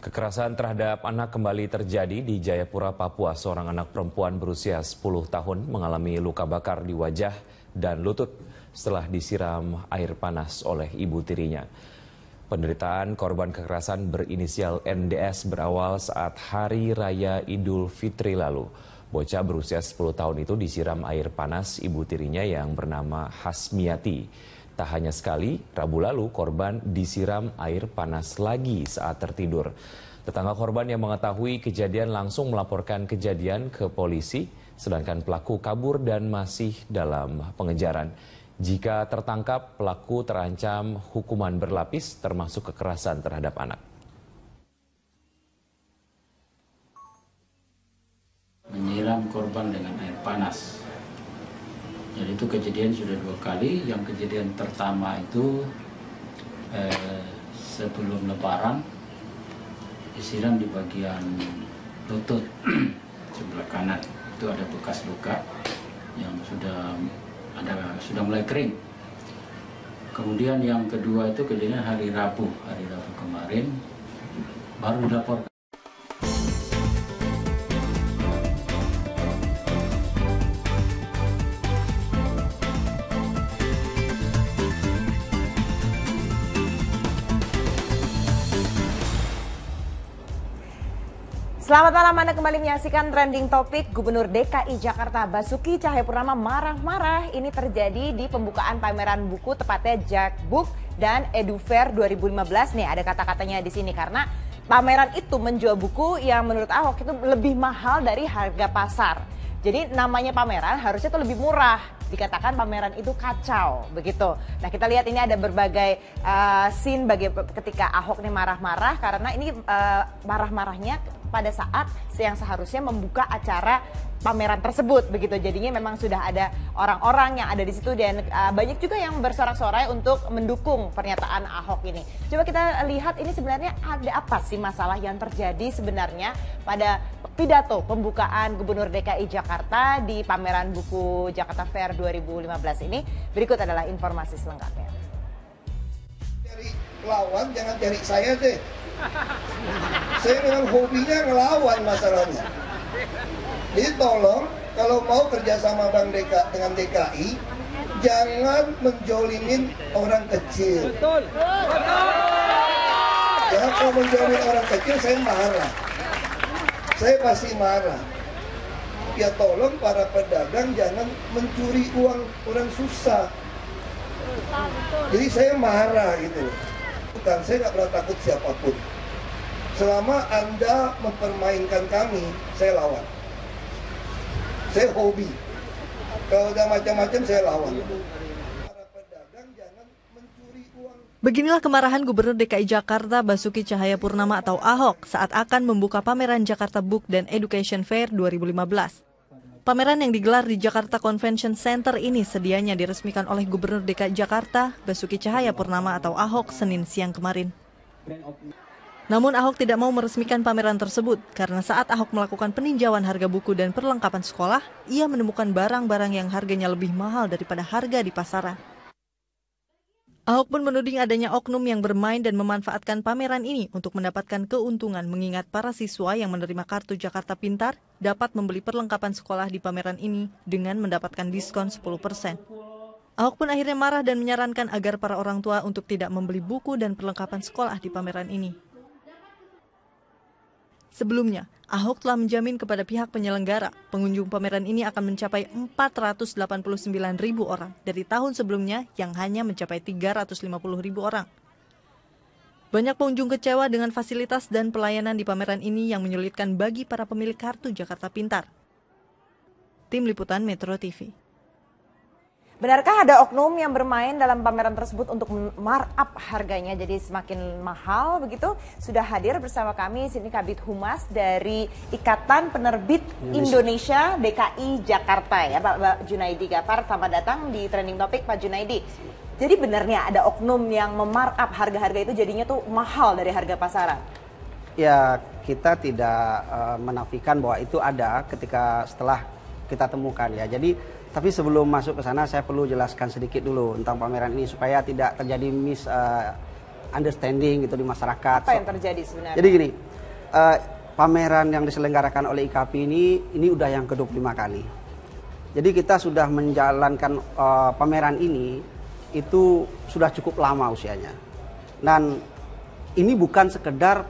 Kekerasan terhadap anak kembali terjadi di Jayapura, Papua. Seorang anak perempuan berusia 10 tahun mengalami luka bakar di wajah dan lutut setelah disiram air panas oleh ibu tirinya. Penderitaan korban kekerasan berinisial NDS berawal saat Hari Raya Idul Fitri lalu. Bocah berusia 10 tahun itu disiram air panas ibu tirinya yang bernama Hasmiati. Tak hanya sekali, Rabu lalu korban disiram air panas lagi saat tertidur. Tetangga korban yang mengetahui kejadian langsung melaporkan kejadian ke polisi, sedangkan pelaku kabur dan masih dalam pengejaran. Jika tertangkap, pelaku terancam hukuman berlapis termasuk kekerasan terhadap anak. Menyiram korban dengan air panas. Jadi itu kejadian sudah 2 kali. Yang kejadian pertama itu sebelum Lebaran disiram di bagian lutut sebelah kanan. Itu ada bekas luka yang sudah mulai kering. Kemudian yang kedua itu kejadian hari Rabu kemarin baru dilaporkan. Selamat malam, Anda kembali menyaksikan Trending Topik. Gubernur DKI Jakarta Basuki Cahayapurnama marah-marah. Ini terjadi di pembukaan pameran buku, tepatnya Jakbook dan EduFair 2015. Nih ada kata-katanya di sini karena pameran itu menjual buku yang menurut Ahok itu lebih mahal dari harga pasar. Jadi namanya pameran harusnya itu lebih murah. Dikatakan pameran itu kacau, begitu. Nah kita lihat ini ada berbagai scene ketika Ahok ini marah-marah karena ini marah-marahnya pada saat yang seharusnya membuka acara pameran tersebut, begitu. Jadinya memang sudah ada orang-orang yang ada di situ dan banyak juga yang bersorak-sorai untuk mendukung pernyataan Ahok ini. Coba kita lihat ini sebenarnya ada apa sih masalah yang terjadi sebenarnya pada pidato pembukaan Gubernur DKI Jakarta di pameran buku Jakarta Fair 2015 ini. Berikut adalah informasi selengkapnya. Cari lawan, jangan cari saya deh. Saya memang hobinya ngelawan masalahnya. Jadi tolong kalau mau kerjasama dengan DKI, jangan menjolimin orang kecil. Betul. Jangan kalau menjolimin orang kecil saya marah. Saya pasti marah. Ya tolong para pedagang jangan mencuri uang orang susah. Jadi saya marah gitu. Bukan, saya nggak pernah takut siapapun. Selama Anda mempermainkan kami, saya lawan. Saya hobi. Kalau udah macam-macam saya lawan. Para pedagang jangan mencuri uang. Beginilah kemarahan Gubernur DKI Jakarta Basuki Cahayapurnama atau Ahok saat akan membuka pameran Jakarta Book dan Education Fair 2015. Pameran yang digelar di Jakarta Convention Center ini sedianya diresmikan oleh Gubernur DKI Jakarta Basuki Cahayapurnama atau Ahok Senin siang kemarin. Namun Ahok tidak mau meresmikan pameran tersebut karena saat Ahok melakukan peninjauan harga buku dan perlengkapan sekolah, ia menemukan barang-barang yang harganya lebih mahal daripada harga di pasaran. Ahok pun menuding adanya oknum yang bermain dan memanfaatkan pameran ini untuk mendapatkan keuntungan mengingat para siswa yang menerima kartu Jakarta Pintar dapat membeli perlengkapan sekolah di pameran ini dengan mendapatkan diskon 10%. Ahok pun akhirnya marah dan menyarankan agar para orang tua untuk tidak membeli buku dan perlengkapan sekolah di pameran ini. Sebelumnya, Ahok telah menjamin kepada pihak penyelenggara, pengunjung pameran ini akan mencapai 489.000 orang dari tahun sebelumnya yang hanya mencapai 350.000 orang. Banyak pengunjung kecewa dengan fasilitas dan pelayanan di pameran ini yang menyulitkan bagi para pemilik kartu Jakarta Pintar. Tim Liputan Metro TV. Benarkah ada oknum yang bermain dalam pameran tersebut untuk markup harganya jadi semakin mahal begitu? Sudah hadir bersama kami sini Kabid Humas dari Ikatan Penerbit Indonesia DKI Jakarta ya Pak Junaidi Gafar. Selamat datang di Trending Topik Pak Junaidi. Jadi benarnya ada oknum yang memarkup harga-harga itu jadinya tuh mahal dari harga pasaran? Ya kita tidak menafikan bahwa itu ada setelah kita temukan ya. Tapi sebelum masuk ke sana saya perlu jelaskan sedikit dulu tentang pameran ini supaya tidak terjadi misunderstanding gitu di masyarakat. Apa yang terjadi sebenarnya? Jadi gini, pameran yang diselenggarakan oleh IKAPI ini udah yang ke-25 kali. Jadi kita sudah menjalankan pameran ini itu sudah cukup lama usianya. Dan ini bukan sekedar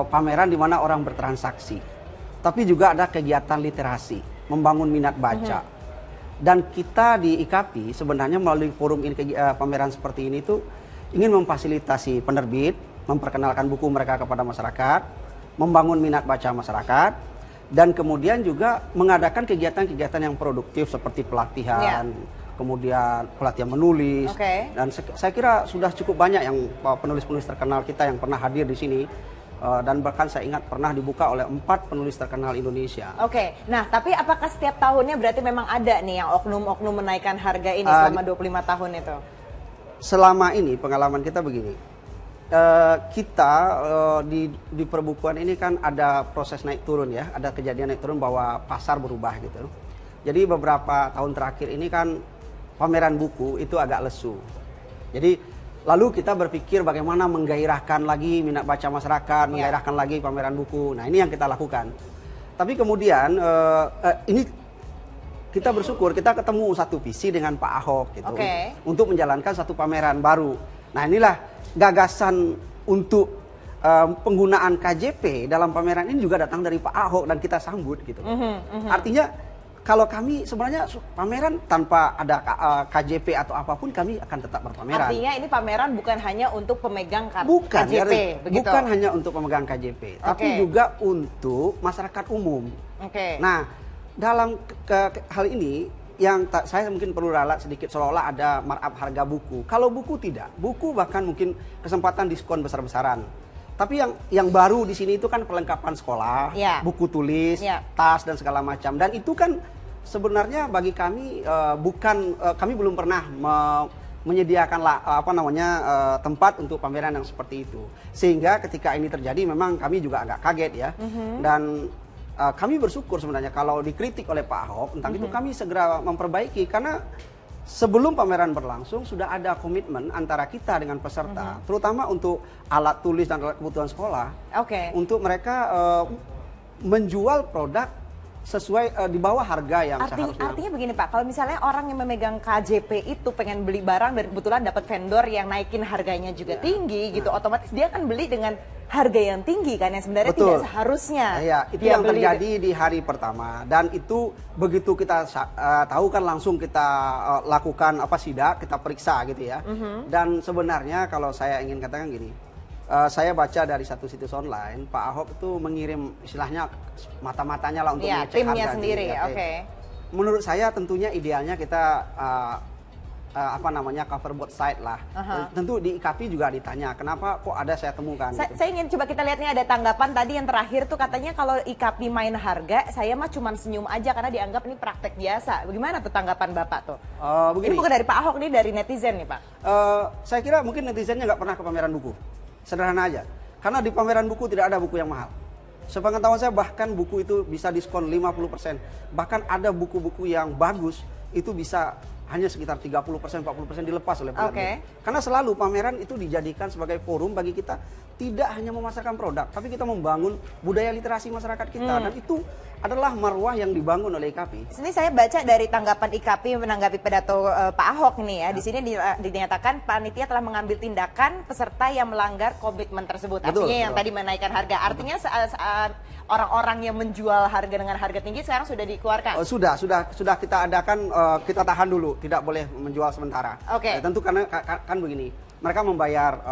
pameran di mana orang bertransaksi, tapi juga ada kegiatan literasi, membangun minat baca. Dan kita di IKAPI sebenarnya melalui forum ini, pameran seperti ini tuh ingin memfasilitasi penerbit, memperkenalkan buku mereka kepada masyarakat, membangun minat baca masyarakat, dan kemudian juga mengadakan kegiatan-kegiatan yang produktif seperti pelatihan, kemudian pelatihan menulis. Dan saya kira sudah cukup banyak yang penulis-penulis terkenal kita yang pernah hadir di sini. Dan bahkan saya ingat pernah dibuka oleh 4 penulis terkenal Indonesia. Nah tapi apakah setiap tahunnya berarti memang ada nih yang oknum-oknum menaikkan harga ini selama 25 tahun itu? Selama ini pengalaman kita begini. Kita di perbukuan ini kan ada proses naik turun ya, ada kejadian naik turun bahwa pasar berubah gitu. Jadi beberapa tahun terakhir ini kan pameran buku itu agak lesu. Jadi lalu kita berpikir bagaimana menggairahkan lagi minat baca masyarakat, menggairahkan lagi pameran buku. Nah ini yang kita lakukan. Tapi kemudian ini kita bersyukur kita ketemu satu visi dengan Pak Ahok gitu untuk menjalankan satu pameran baru. Nah inilah gagasan untuk penggunaan KJP dalam pameran ini juga datang dari Pak Ahok dan kita sambut gitu. Artinya kalau kami sebenarnya pameran tanpa ada KJP atau apapun kami akan tetap berpameran. Artinya ini pameran bukan hanya untuk pemegang KJP, begitu? Bukan hanya untuk pemegang KJP, tapi juga untuk masyarakat umum. Nah dalam hal ini yang saya mungkin perlu ralat sedikit, seolah-olah ada markup harga buku. Kalau buku tidak, buku bahkan mungkin kesempatan diskon besar-besaran. Tapi yang baru di sini itu kan perlengkapan sekolah, buku tulis, tas dan segala macam. Dan itu kan sebenarnya bagi kami kami belum pernah menyediakan tempat untuk pameran yang seperti itu. Sehingga ketika ini terjadi memang kami juga agak kaget ya. Dan kami bersyukur sebenarnya kalau dikritik oleh Pak Ahok tentang itu kami segera memperbaiki, karena sebelum pameran berlangsung sudah ada komitmen antara kita dengan peserta, terutama untuk alat tulis dan alat kebutuhan sekolah, untuk mereka menjual produk sesuai di bawah harga yang seharusnya. Artinya begini Pak, kalau misalnya orang yang memegang KJP itu pengen beli barang dan kebetulan dapat vendor yang naikin harganya juga tinggi gitu, otomatis dia akan beli dengan harga yang tinggi kan, yang sebenarnya tidak seharusnya. Itu yang terjadi di hari pertama, dan itu begitu kita tahu kan langsung kita lakukan sidak, kita periksa gitu ya. Dan sebenarnya kalau saya ingin katakan gini, saya baca dari satu situs online, Pak Ahok itu mengirim istilahnya mata-matanya lah untuk mengecek timnya harga sendiri. Menurut saya tentunya idealnya kita cover both side lah. Tentu di IKAPI juga ditanya kenapa kok ada saya temukan. Saya ingin coba kita lihat nih, ada tanggapan tadi yang terakhir tuh katanya kalau IKAPI main harga, saya mah cuma senyum aja karena dianggap ini praktek biasa. Bagaimana tuh tanggapan Bapak tuh? Ini bukan dari Pak Ahok, ini dari netizen nih Pak. Saya kira mungkin netizennya nggak pernah ke pameran buku. Sederhana aja, karena di pameran buku tidak ada buku yang mahal. Sepengetahuan saya bahkan buku itu bisa diskon 50%. Bahkan ada buku-buku yang bagus itu bisa hanya sekitar 30%, 40% dilepas oleh penerbit. Karena selalu pameran itu dijadikan sebagai forum bagi kita tidak hanya memasarkan produk, tapi kita membangun budaya literasi masyarakat kita. Dan itu adalah marwah yang dibangun oleh IKAPI. Sini saya baca dari tanggapan IKAPI menanggapi pidato Pak Ahok nih ya. Di sini dinyatakan panitia telah mengambil tindakan peserta yang melanggar komitmen tersebut. Artinya yang tadi menaikkan harga. Artinya orang-orang yang menjual harga dengan harga tinggi sekarang sudah dikeluarkan. Sudah kita adakan, kita tahan dulu, tidak boleh menjual sementara. Tentu karena kan begini, mereka membayar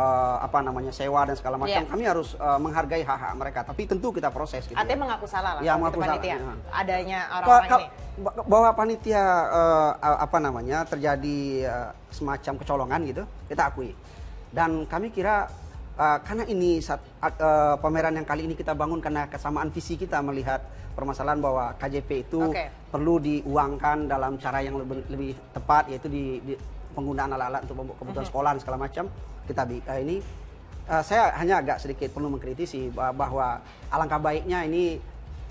sewa dan segala macam. Kami harus menghargai hak-hak mereka, tapi tentu kita proses gitu. Artinya mengaku salah lah. Ya, mengaku salah. Adanya orang-orang ini. Bahwa panitia terjadi semacam kecolongan gitu, kita akui. Dan kami kira karena ini pameran yang kali ini kita bangun karena kesamaan visi kita melihat permasalahan bahwa KJP itu perlu diuangkan dalam cara yang lebih tepat, yaitu di penggunaan alat-alat untuk kebutuhan sekolah dan segala macam. Kita saya hanya agak sedikit perlu mengkritisi bahwa alangkah baiknya ini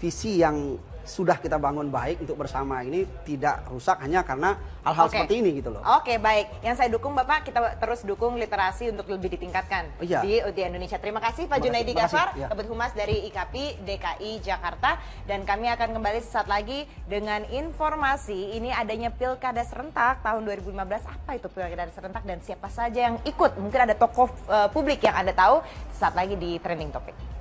visi yang sudah kita bangun baik untuk bersama ini tidak rusak hanya karena hal-hal seperti ini gitu loh. Oke, baik. Yang saya dukung Bapak, kita terus dukung literasi untuk lebih ditingkatkan di Indonesia. Terima kasih Pak Junaidi Ghafar, Kabid Humas dari IKAPI DKI Jakarta. Dan kami akan kembali sesaat lagi dengan informasi ini adanya Pilkada Serentak tahun 2015. Apa itu Pilkada Serentak dan siapa saja yang ikut? Mungkin ada tokoh publik yang Anda tahu. Sesaat lagi di Trending Topic.